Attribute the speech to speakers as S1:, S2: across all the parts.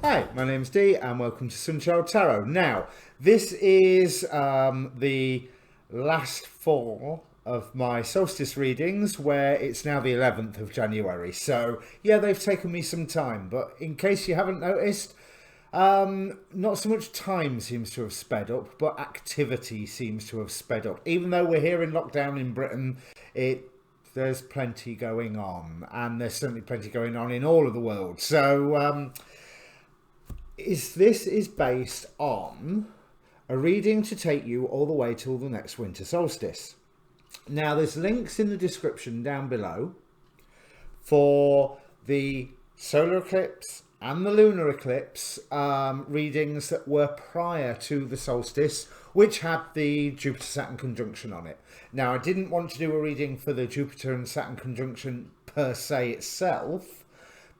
S1: Hi, my name's Dee and welcome to Sunchild Tarot. Now, this is the last four of my solstice readings where it's now the 11th of January. So, yeah, they've taken me some time, but in case you haven't noticed, not so much time seems to have sped up, but activity seems to have sped up. Even though we're here in lockdown in Britain, there's plenty going on, and there's certainly plenty going on in all of the world. So, this is based on a reading to take you all the way till the next winter solstice. Now, there's links in the description down below for the solar eclipse and the lunar eclipse readings that were prior to the solstice, which had the Jupiter Saturn Conjunction on it. Now, I didn't want to do a reading for the Jupiter and Saturn Conjunction per se itself,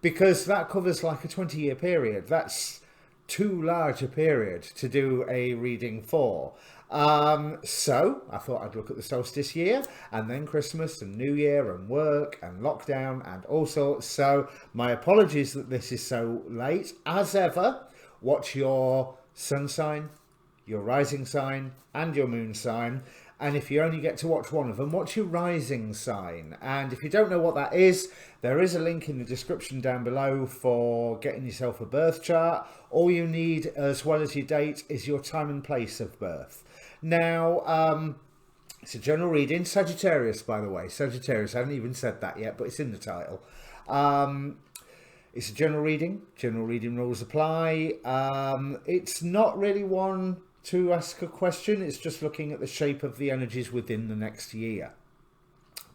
S1: because that covers like a 20-year period. That's too large a period to do a reading for. So I thought I'd look at the solstice year and then Christmas and New Year and work and lockdown and all sorts. So my apologies that this is so late. As ever, watch your sun sign, your rising sign and your moon sign. And if you only get to watch one of them, watch your rising sign. And if you don't know what that is, there is a link in the description down below for getting yourself a birth chart. All you need, as well as your date, is your time and place of birth. Now, it's a general reading. Sagittarius, by the way. Sagittarius, I haven't even said that yet, but it's in the title. It's a general reading. General reading rules apply. It's not really one to ask a question. It's just looking at the shape of the energies within the next year.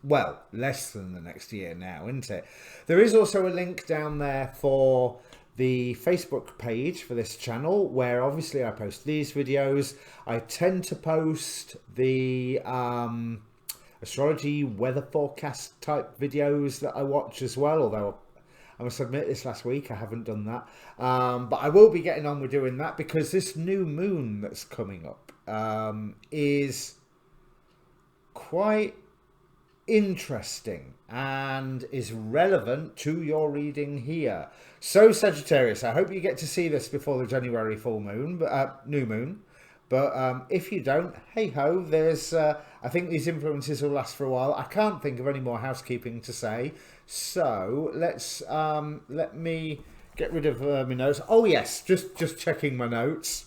S1: Well, less than the next year now, isn't it? There is also a link down there for the Facebook page for this channel, where obviously I post these videos. I tend to post the astrology weather forecast type videos that I watch as well, although I must admit this last week I haven't done that, but I will be getting on with doing that, because this new moon that's coming up is quite interesting and is relevant to your reading here. So Sagittarius, I hope you get to see this before the January full moon, but new moon. But if you don't, hey ho, there's I think these influences will last for a while. I can't think of any more housekeeping to say, so let's let me get rid of my notes. Oh yes, just checking my notes.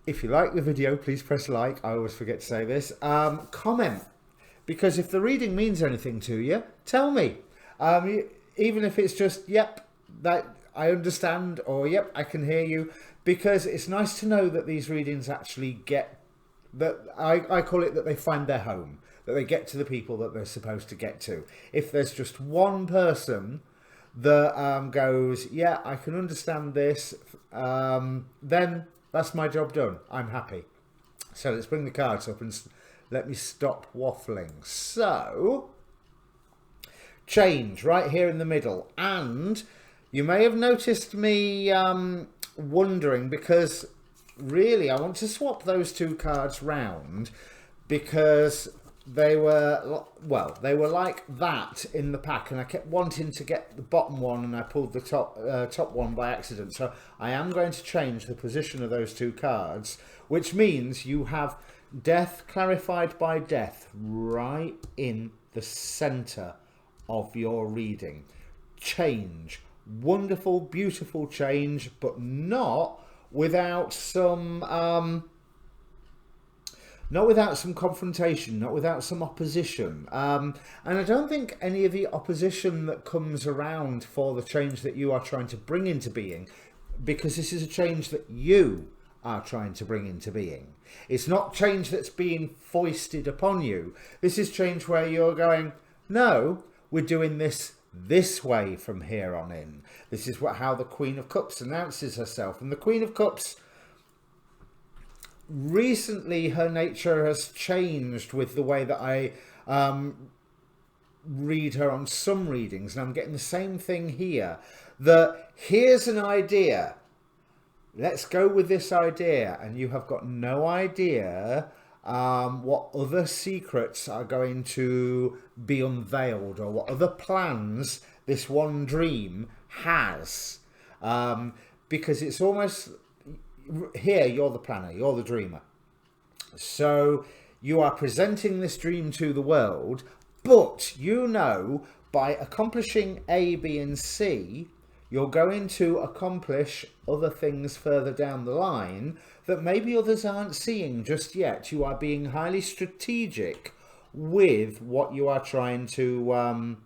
S1: If you like the video, please press like. I always forget to say this. Comment, because if the reading means anything to you, tell me. Even if it's just yep, that I understand, or yep, I can hear you. Because it's nice to know that these readings actually get, that I call it that they find their home, that they get to the people that they're supposed to get to. If there's just one person that goes, yeah, I can understand this, then that's my job done. I'm happy. So let's bring the cards up and let me stop waffling. So, change right here in the middle. And you may have noticed me wondering, because really I want to swap those two cards round, because they were, well, they were like that in the pack, and I kept wanting to get the bottom one, and I pulled the top one by accident. So I am going to change the position of those two cards, which means you have death clarified by death right in the center of your reading. Change. Wonderful, beautiful change, but not without some confrontation, not without some opposition. And I don't think any of the opposition that comes around for the change that you are trying to bring into being, because this is a change that you are trying to bring into being. It's not change that's being foisted upon you. This is change where you're going, no, we're doing this way from here on in. This is how the Queen of Cups announces herself. And the Queen of Cups, recently her nature has changed with the way that I read her on some readings. And I'm getting the same thing here. That here's an idea. Let's go with this idea. And you have got no idea what other secrets are going to be unveiled, or what other plans this one dream has. because it's almost, here you're the planner, you're the dreamer. So you are presenting this dream to the world, but you know by accomplishing A, B, and C, you're going to accomplish other things further down the line that maybe others aren't seeing just yet. You are being highly strategic with what you are trying to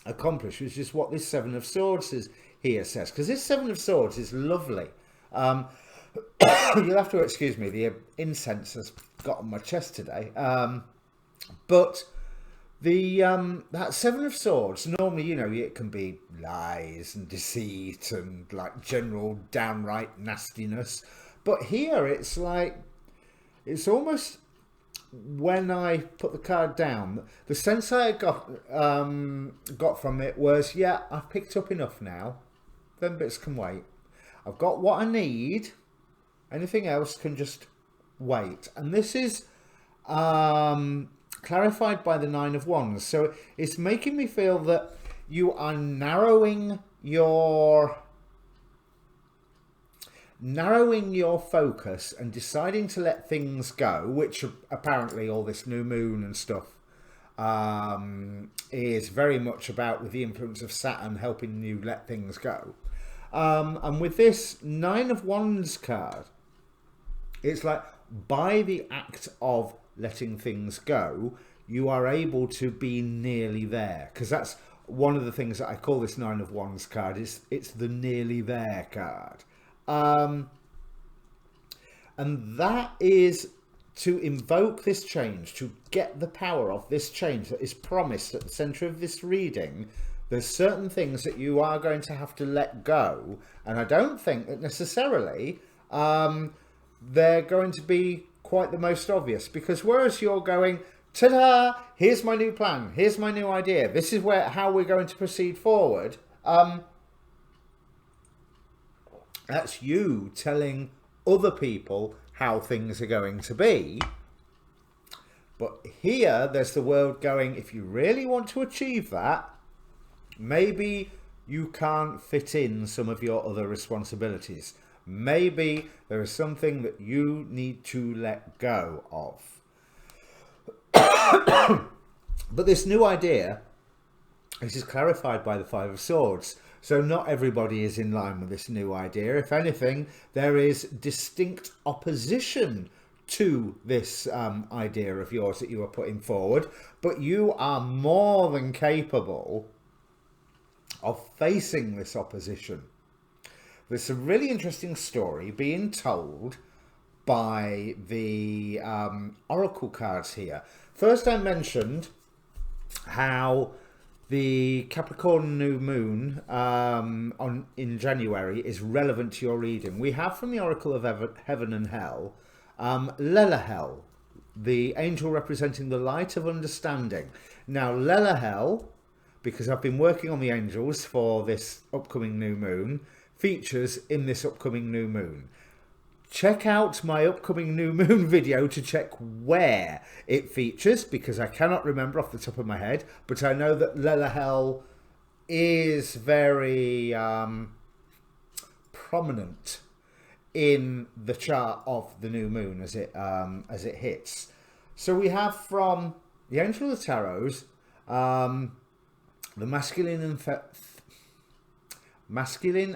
S1: accomplish, which is what this Seven of Swords is here says. Because this Seven of Swords is lovely. You'll have to excuse me, the incense has got on my chest today. But the that Seven of Swords, normally, you know, it can be lies and deceit and like general downright nastiness. But here it's like, it's almost, when I put the card down, the sense I got from it was, yeah, I've picked up enough now. Them bits can wait. I've got what I need. Anything else can just wait. And this is clarified by the Nine of Wands. So it's making me feel that you are narrowing your focus and deciding to let things go, which apparently all this new moon and stuff is very much about, with the influence of Saturn helping you let things go. And with this Nine of Wands card, it's like, by the act of letting things go, you are able to be nearly there. Because that's one of the things that I call this Nine of Wands card, is it's the nearly there card. And that is to invoke this change, to get the power of this change that is promised at the center of this reading. There's certain things that you are going to have to let go, and I don't think that necessarily they're going to be quite the most obvious, because whereas you're going, ta-da, here's my new plan, here's my new idea, this is how we're going to proceed forward, that's you telling other people how things are going to be. But here there's the world going, if you really want to achieve that, maybe you can't fit in some of your other responsibilities. Maybe there is something that you need to let go of. But this new idea, this is clarified by the Five of Swords. So not everybody is in line with this new idea. If anything, there is distinct opposition to this idea of yours that you are putting forward. But you are more than capable of facing this opposition. There's a really interesting story being told by the oracle cards here. First, I mentioned how the Capricorn new moon in January is relevant to your reading. We have from the Oracle of Heaven and Hell, Lelahel, the angel representing the light of understanding. Now, Lelahel, because I've been working on the angels for this upcoming new moon, features in this upcoming new moon. Check out my upcoming new moon video to check where it features, because I cannot remember off the top of my head, but I know that Lelahel is very prominent in the chart of the new moon as it hits. So we have from the Angel of the Tarots, the masculine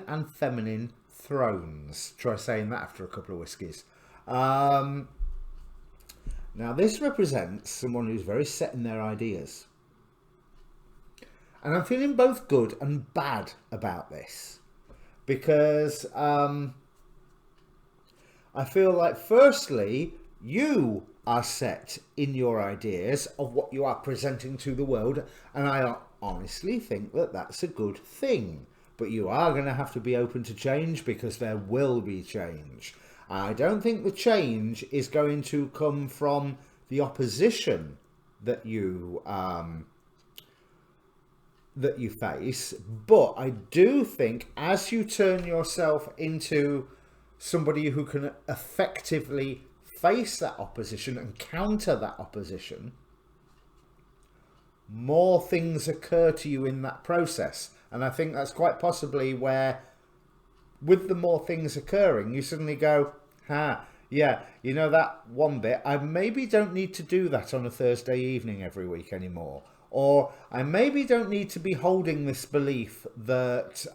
S1: and feminine thrones. Try saying that after a couple of whiskies. Now this represents someone who's very set in their ideas, and I'm feeling both good and bad about this, because I feel like, firstly, you are set in your ideas of what you are presenting to the world, and I honestly think that that's a good thing. But you are going to have to be open to change, because there will be change. I don't think the change is going to come from the opposition that you face. But I do think as you turn yourself into somebody who can effectively face that opposition and counter that opposition, more things occur to you in that process. And I think that's quite possibly where with the more things occurring, you suddenly go, yeah, you know that one bit, I maybe don't need to do that on a Thursday evening every week anymore. Or I maybe don't need to be holding this belief that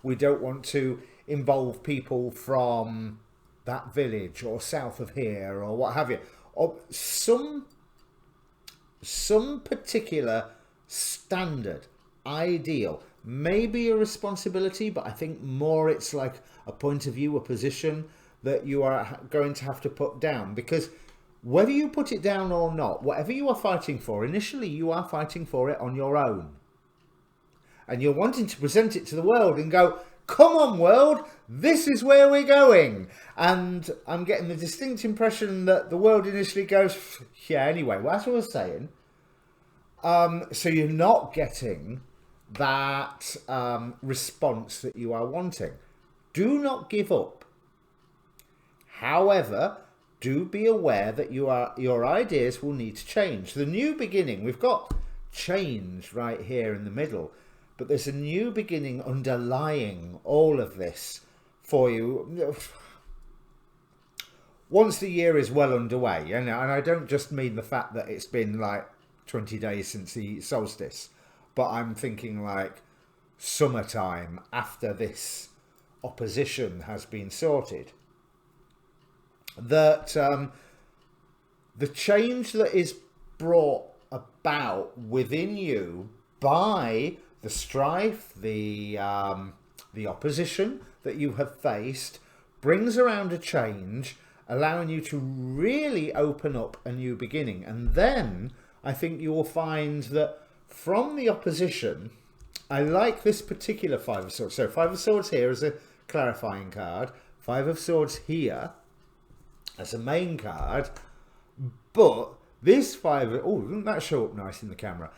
S1: we don't want to involve people from that village or south of here or what have you. Or some particular standard, ideal, maybe a responsibility, but I think more it's like a point of view, a position that you are going to have to put down. Because whether you put it down or not, whatever you are fighting for, initially you are fighting for it on your own. And you're wanting to present it to the world and go, come on world, this is where we're going. And I'm getting the distinct impression that the world initially goes, yeah, anyway, well, that's what I was saying. So you're not getting that response that you are wanting. Do not give up. However, do be aware that your ideas will need to change. The new beginning, we've got change right here in the middle, but there's a new beginning underlying all of this for you once the year is well underway. And I don't just mean the fact that it's been like 20 days since the solstice, but I'm thinking like summertime after this opposition has been sorted. That the change that is brought about within you by the strife, the opposition that you have faced, brings around a change, allowing you to really open up a new beginning. And then I think you will find that from the opposition, I like this particular Five of Swords. So Five of Swords here is a clarifying card, Five of Swords here as a main card, but this doesn't that show up nice in the camera?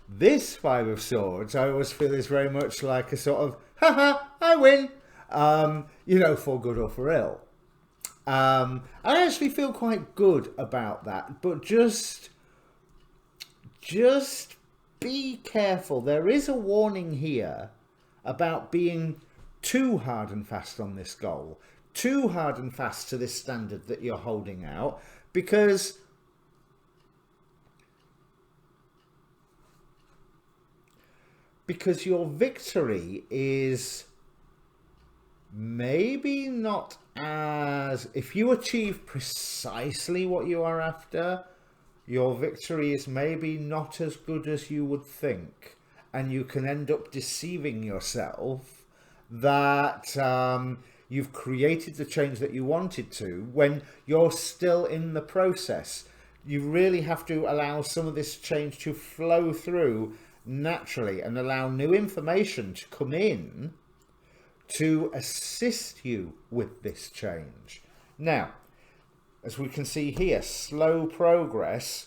S1: This Five of Swords, I always feel is very much like a sort of, haha, I win, for good or for ill. I actually feel quite good about that, but just be careful. There is a warning here about being too hard and fast on this goal, too hard and fast to this standard that you're holding out, because your victory is maybe not as, if you achieve precisely what you are after, your victory is maybe not as good as you would think, and you can end up deceiving yourself that you've created the change that you wanted to when you're still in the process. You really have to allow some of this change to flow through naturally and allow new information to come in to assist you with this change. Now, as we can see here, slow progress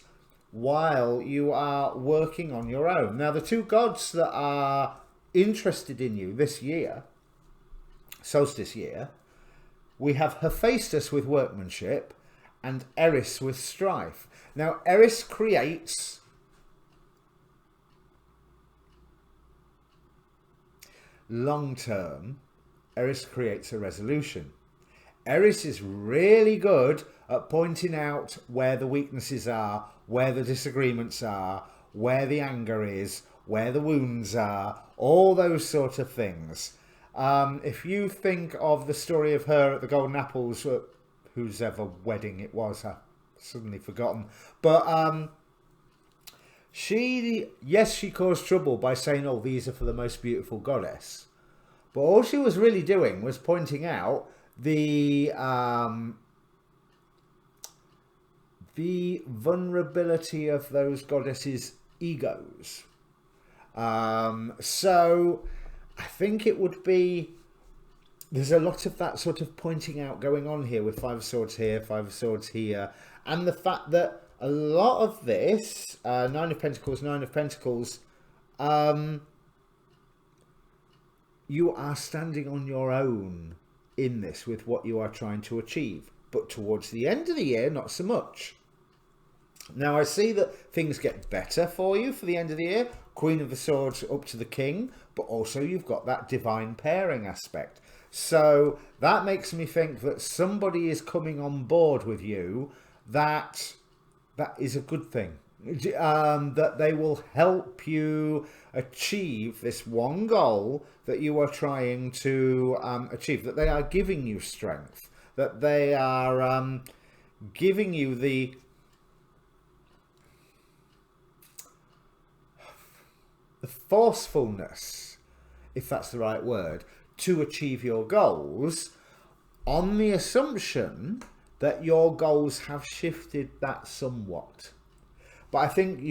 S1: while you are working on your own. Now, the two gods that are interested in you this year, solstice year, we have Hephaestus with workmanship and Eris with strife. Now, Eris creates long-term, Eris creates a resolution. Eris is really good at pointing out where the weaknesses are, where the disagreements are, where the anger is, where the wounds are, all those sort of things. If you think of the story of her at the Golden Apples, whose ever wedding it was, I've suddenly forgotten. But she caused trouble by saying, oh, these are for the most beautiful goddess. But all she was really doing was pointing out the vulnerability of those goddesses' egos. So I think it would be, there's a lot of that sort of pointing out going on here with Five of Swords here, Five of Swords here, and the fact that a lot of this, Nine of Pentacles, you are standing on your own in this with what you are trying to achieve. But towards the end of the year, not so much. Now, I see that things get better for you for the end of the year. Queen of the Swords up to the King, but also you've got that divine pairing aspect. So that makes me think that somebody is coming on board with you, that is a good thing. That they will help you achieve this one goal that you are trying to achieve, that they are giving you strength, that they are giving you the forcefulness, if that's the right word, to achieve your goals, on the assumption that your goals have shifted that somewhat. But I think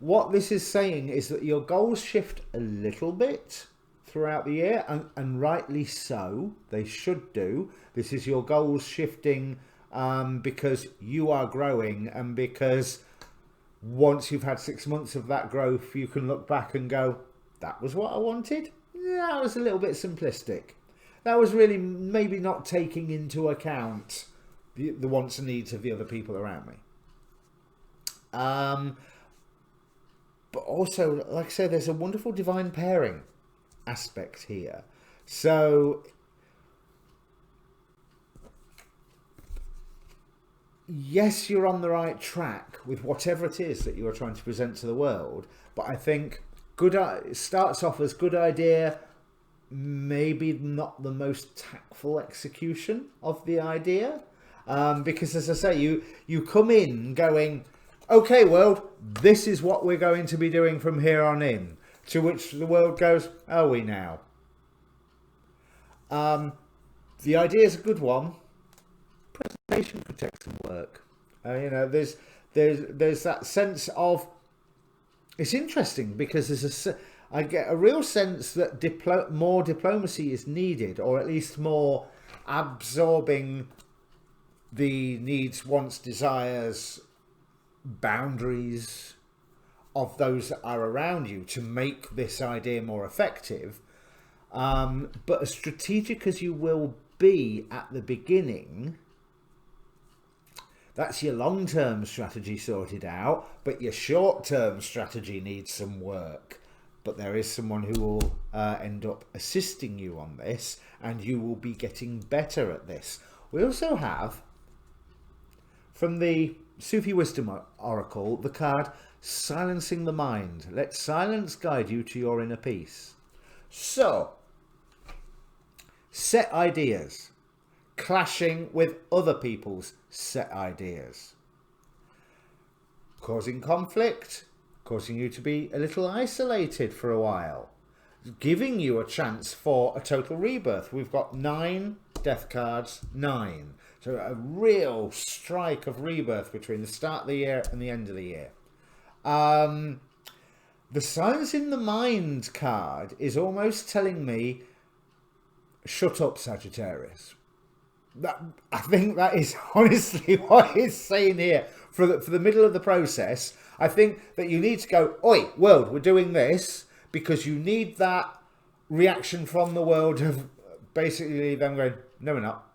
S1: what this is saying is that your goals shift a little bit throughout the year, and rightly so, they should do. This is your goals shifting because you are growing, and because once you've had 6 months of that growth, you can look back and go, that was what I wanted? Yeah, that was a little bit simplistic. That was really maybe not taking into account the wants and needs of the other people around me. But also, like I said, there's a wonderful divine pairing aspect here. So yes, you're on the right track with whatever it is that you are trying to present to the world, but I think it starts off as good idea, maybe not the most tactful execution of the idea, because as I say, you come in going, okay world, this is what we're going to be doing from here on in, to which the world goes, are we now? The idea is a good one. Presentation could take some work. You know, there's that sense of, it's interesting because I get a real sense that more diplomacy is needed, or at least more absorbing the needs, wants, desires, boundaries of those that are around you to make this idea more effective. But as strategic as you will be at the beginning, that's your long-term strategy sorted out, but your short-term strategy needs some work. But there is someone who will end up assisting you on this, and you will be getting better at this. We also have, from the Sufi Wisdom Oracle, the card Silencing the Mind. Let silence guide you to your inner peace. So, set ideas clashing with other people's set ideas, causing conflict, causing you to be a little isolated for a while, giving you a chance for a total rebirth. We've got 9 death cards, 9. So a real strike of rebirth between the start of the year and the end of the year. The Silence in the Mind card is almost telling me, shut up, Sagittarius. I think that is honestly what it's saying here. For the middle of the process, I think that you need to go, oi, world, we're doing this, because you need that reaction from the world of basically them going, no, we're not.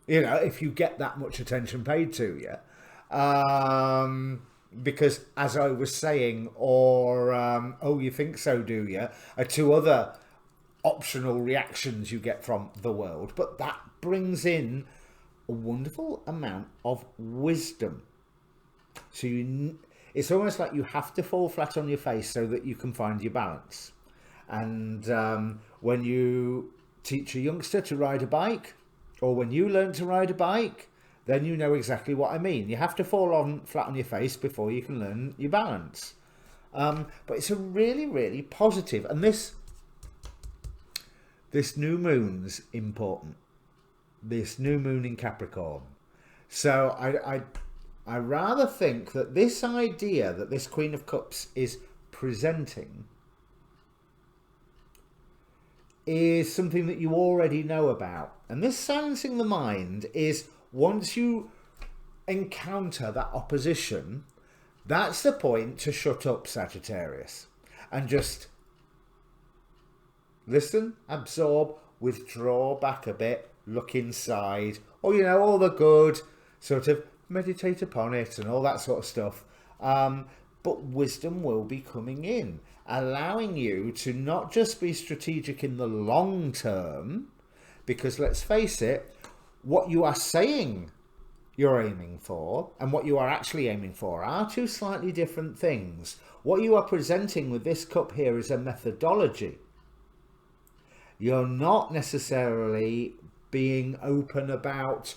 S1: You know, if you get that much attention paid to you. Because as I was saying, or, oh, you think so, do you? Are 2 other optional reactions you get from the world. But that brings in a wonderful amount of wisdom. So it's almost like you have to fall flat on your face so that you can find your balance. And when you teach a youngster to ride a bike, or when you learn to ride a bike, then you know exactly what I mean. You have to fall flat on your face before you can learn your balance. But it's a really, really positive, and this new moon's important. This new moon in Capricorn. So I rather think that this idea that this Queen of Cups is presenting is something that you already know about. And this Silencing the Mind is, once you encounter that opposition, that's the point to shut up, Sagittarius, and just listen, absorb, withdraw back a bit, look inside, or, you know, all the good, sort of meditate upon it and all that sort of stuff. But wisdom will be coming in, allowing you to not just be strategic in the long term, Because let's face it, what you are saying you're aiming for and what you are actually aiming for are two slightly different things. What you are presenting with this cup here is a methodology. You're not necessarily being open about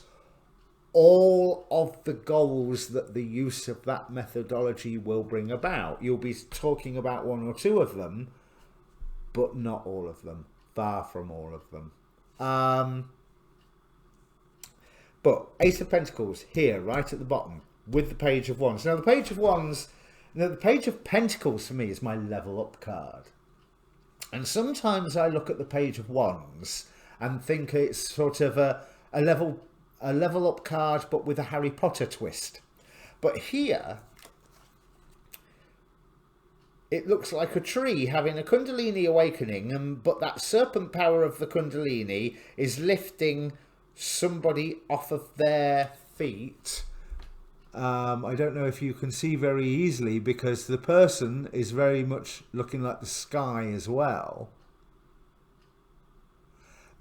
S1: all of the goals that the use of that methodology will bring about. You'll be talking about one or two of them, but not all of them. Far from all of them. But Ace of Pentacles here, right at the bottom, with the Page of Wands. Now, the Page of Wands, the Page of Pentacles for me is my level up card. And sometimes I look at the Page of Wands and think it's sort of a level up card, but with a Harry Potter twist. But here, it looks like a tree having a Kundalini awakening, but that serpent power of the Kundalini is lifting somebody off of their feet. I don't know if you can see very easily because the person is very much looking like the sky as well.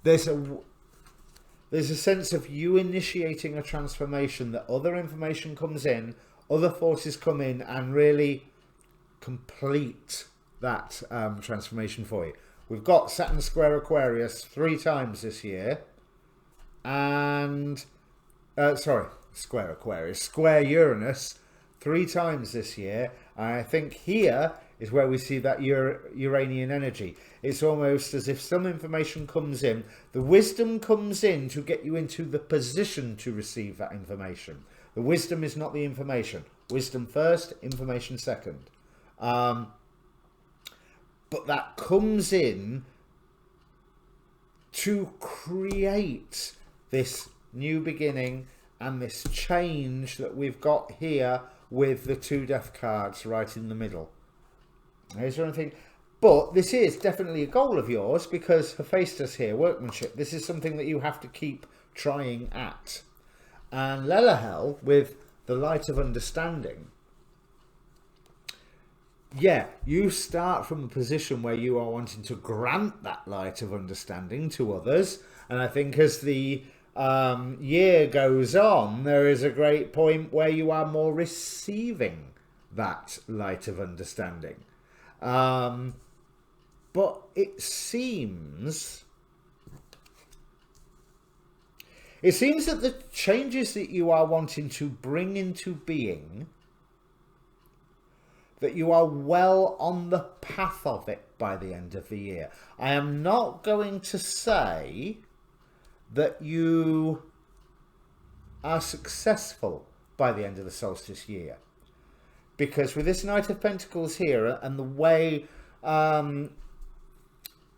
S1: There's a sense of you initiating a transformation, that other information comes in, other forces come in and really complete that transformation for you. We've got Saturn square Aquarius 3 times this year. And square Aquarius, square Uranus 3 times this year. I think here is where we see that Uranian energy. It's almost as if some information comes in, the wisdom comes in to get you into the position to receive that information. The wisdom is not the information. Wisdom first, information second. But that comes in to create this new beginning and this change that we've got here with the 2 death cards right in the middle. Is there anything? But this is definitely a goal of yours because Hephaestus here, workmanship. This is something that you have to keep trying at. And Lelahel with the light of understanding. Yeah, you start from a position where you are wanting to grant that light of understanding to others. And I think as the year goes on, there is a great point where you are more receiving that light of understanding. But it seems that the changes that you are wanting to bring into being, that you are well on the path of it by the end of the year. I am not going to say that you are successful by the end of the solstice year. Because with this Knight of Pentacles here and the way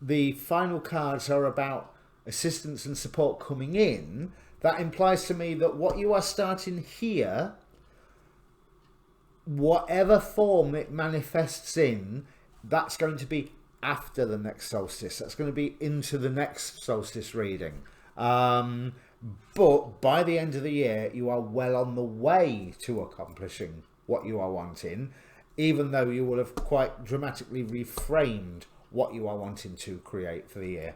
S1: the final cards are about assistance and support coming in, that implies to me that what you are starting here, whatever form it manifests in, that's going to be after the next solstice. That's going to be into the next solstice reading. But by the end of the year, you are well on the way to accomplishing what you are wanting, even though you will have quite dramatically reframed what you are wanting to create for the year.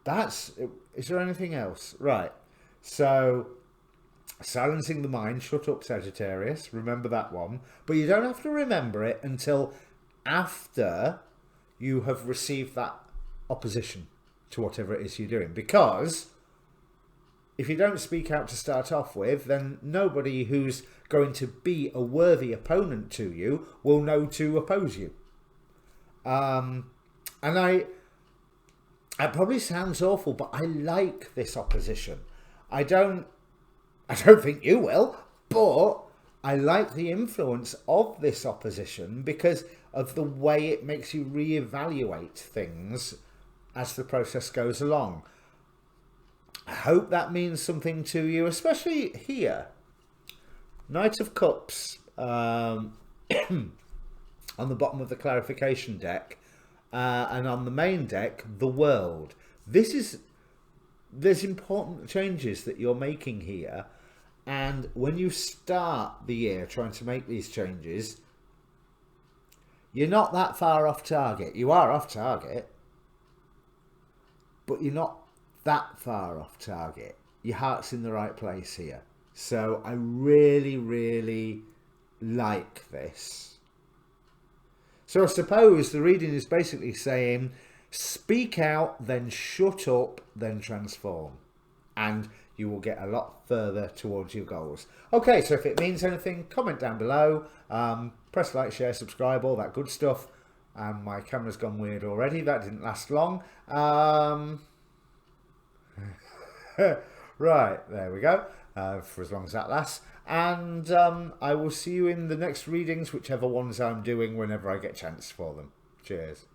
S1: Is there anything else? Right. So, silencing the mind, shut up Sagittarius, remember that one. But you don't have to remember it until after you have received that opposition to whatever it is you're doing. Because if you don't speak out to start off with, then nobody who's going to be a worthy opponent to you will know to oppose you. And it probably sounds awful, but I like this opposition. I don't think you will, but I like the influence of this opposition because of the way it makes you reevaluate things as the process goes along. I hope that means something to you, especially here. Knight of Cups on the bottom of the clarification deck, and on the main deck, the World. There's important changes that you're making here, and when you start the year trying to make these changes, you're not that far off target. You are off target, but you're not that far off target. Your heart's in the right place here. So I really, really like this. So I suppose the reading is basically saying, speak out, then shut up, then transform. And you will get a lot further towards your goals. Okay, so if it means anything, comment down below. Press like, share, subscribe, all that good stuff. My camera's gone weird already. That didn't last long. Right, there we go. For as long as that lasts. And I will see you in the next readings, whichever ones I'm doing, whenever I get a chance for them. Cheers.